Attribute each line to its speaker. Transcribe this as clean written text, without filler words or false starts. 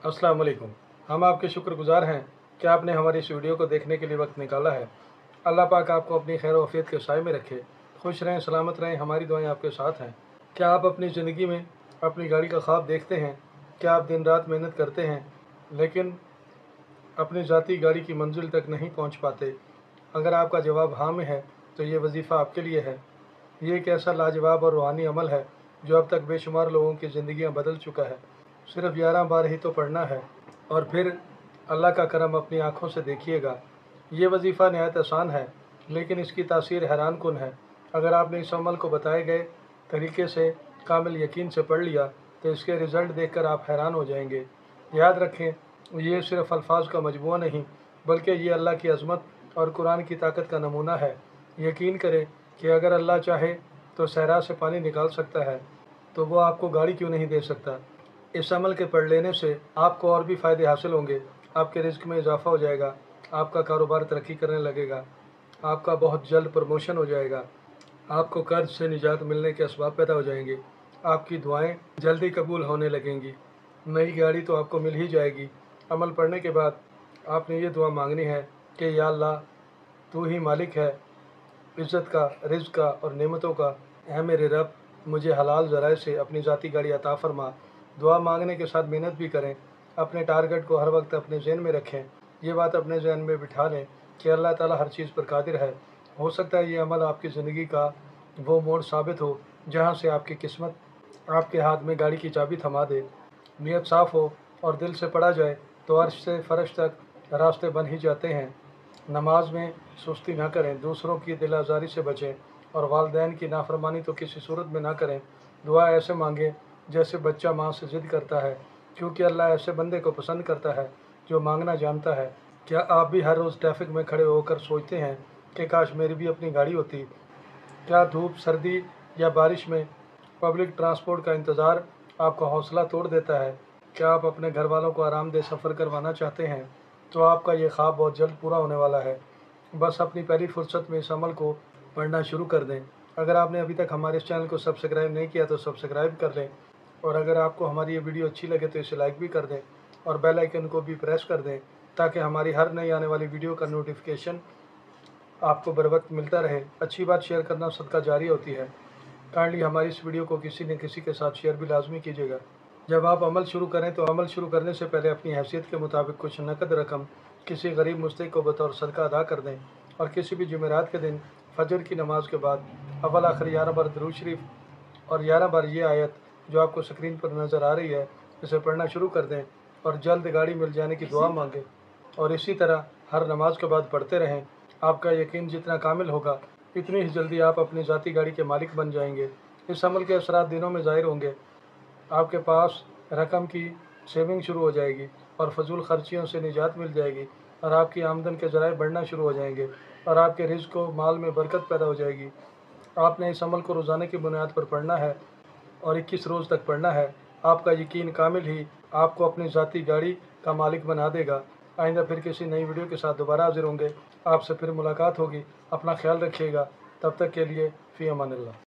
Speaker 1: अस्सलाम वालेकुम। हम आपके शुक्रगुजार हैं कि आपने हमारी इस वीडियो को देखने के लिए वक्त निकाला है। अल्लाह पाक आपको अपनी खैर वफ़ियत के साए में रखे। खुश रहें, सलामत रहें, हमारी दुआएं आपके साथ हैं। क्या आप अपनी ज़िंदगी में अपनी गाड़ी का ख्वाब देखते हैं? क्या आप दिन रात मेहनत करते हैं लेकिन अपनी ज़ाती गाड़ी की मंजिल तक नहीं पहुंच पाते? अगर आपका जवाब हाँ में है तो ये वजीफ़ा आपके लिए है। ये एक ऐसा लाजवाब और रूहानी अमल है जो अब तक बेशुमार लोगों की ज़िंदगियां बदल चुका है। सिर्फ 11 बार ही तो पढ़ना है और फिर अल्लाह का करम अपनी आँखों से देखिएगा। ये वजीफ़ा नहायत आसान है लेकिन इसकी तासीर हैरान कुन है। अगर आपने इस अमल को बताए गए तरीके से कामिल यकीन से पढ़ लिया तो इसके रिज़ल्ट देखकर आप हैरान हो जाएंगे। याद रखें, ये सिर्फ अल्फाज का मजमूआ नहीं बल्कि ये अल्लाह की अज़मत और कुरान की ताकत का नमूना है। यकीन करें कि अगर अल्लाह चाहे तो सहरा से पानी निकाल सकता है तो वो आपको गाड़ी क्यों नहीं दे सकता। इस अमल के पढ़ लेने से आपको और भी फ़ायदे हासिल होंगे। आपके रिस्क में इजाफ़ा हो जाएगा, आपका कारोबार तरक्की करने लगेगा, आपका बहुत जल्द प्रमोशन हो जाएगा, आपको कर्ज से निजात मिलने के असबाब पैदा हो जाएंगे, आपकी दुआएं जल्दी कबूल होने लगेंगी, नई गाड़ी तो आपको मिल ही जाएगी। अमल पढ़ने के बाद आपने ये दुआ मांगनी है कि या अल्लाह, तू ही मालिक है इज़्ज़त का, रिज़्क़ का और नेमतों का। ऐ मेरे रब, मुझे हलाल ज़राए से अपनी ज़ाती गाड़ी अता फ़रमा। दुआ मांगने के साथ मेहनत भी करें। अपने टारगेट को हर वक्त अपने ज़हन में रखें। ये बात अपने ज़हन में बिठा लें कि अल्लाह ताला हर चीज़ पर कादिर है। हो सकता है ये अमल आपकी ज़िंदगी का वो मोड़ साबित हो जहाँ से आपकी किस्मत आपके हाथ में गाड़ी की चाबी थमा दे। नीयत साफ़ हो और दिल से पढ़ा जाए तो अर्श से फ़र्श तक रास्ते बन ही जाते हैं। नमाज में सुस्ती ना करें, दूसरों की दिल आज़ारी से बचें और वालिदैन की नाफरमानी तो किसी सूरत में ना करें। दुआ ऐसे मांगें जैसे बच्चा माँ से ज़िद करता है, क्योंकि अल्लाह ऐसे बंदे को पसंद करता है जो मांगना जानता है। क्या आप भी हर रोज़ ट्रैफिक में खड़े होकर सोचते हैं कि काश मेरी भी अपनी गाड़ी होती? क्या धूप, सर्दी या बारिश में पब्लिक ट्रांसपोर्ट का इंतज़ार आपका हौसला तोड़ देता है? क्या आप अपने घर वालों को आरामदेह सफ़र करवाना चाहते हैं? तो आपका ये ख्वाब बहुत जल्द पूरा होने वाला है। बस अपनी पहली फुर्सत में इस अमल को पढ़ना शुरू कर दें। अगर आपने अभी तक हमारे इस चैनल को सब्सक्राइब नहीं किया तो सब्सक्राइब कर लें, और अगर आपको हमारी ये वीडियो अच्छी लगे तो इसे लाइक भी कर दें और बेल आइकन को भी प्रेस कर दें ताकि हमारी हर नई आने वाली वीडियो का नोटिफिकेशन आपको बर वक्त मिलता रहे। अच्छी बात शेयर करना सदका जारी होती है। काइंडली हमारी इस वीडियो को किसी न किसी के साथ शेयर भी लाजमी कीजिएगा। जब आप अमल शुरू करें तो अमल शुरू करने से पहले अपनी हैसियत के मुताबिक कुछ नकद रकम किसी गरीब मुस्तहिक को बतौर सदका अदा कर दें और किसी भी जुमेरात के दिन फजर की नमाज के बाद अव्वल आखिर 11 बार दुरूद शरीफ और 11 बार ये आयत जो आपको स्क्रीन पर नज़र आ रही है इसे पढ़ना शुरू कर दें और जल्द गाड़ी मिल जाने की दुआ मांगें और इसी तरह हर नमाज के बाद पढ़ते रहें। आपका यकीन जितना कामिल होगा इतनी ही जल्दी आप अपनी ज़ाती गाड़ी के मालिक बन जाएंगे। इस अमल के असरात दिनों में ज़ाहिर होंगे। आपके पास रकम की सेविंग शुरू हो जाएगी और फजूल खर्चियों से निजात मिल जाएगी और आपकी आमदन के ज़राए बढ़ना शुरू हो जाएंगे और आपके रिज़्क़ को माल में बरकत पैदा हो जाएगी। आपने इस अमल को रोज़ाना की बुनियाद पर पढ़ना है और 21 रोज़ तक पढ़ना है। आपका यकीन कामिल ही आपको अपनी ज़ाती गाड़ी का मालिक बना देगा। आइंदा फिर किसी नई वीडियो के साथ दोबारा हाजिर होंगे। आपसे फिर मुलाकात होगी। अपना ख्याल रखिएगा। तब तक के लिए फ़ी अमानिल्लाह।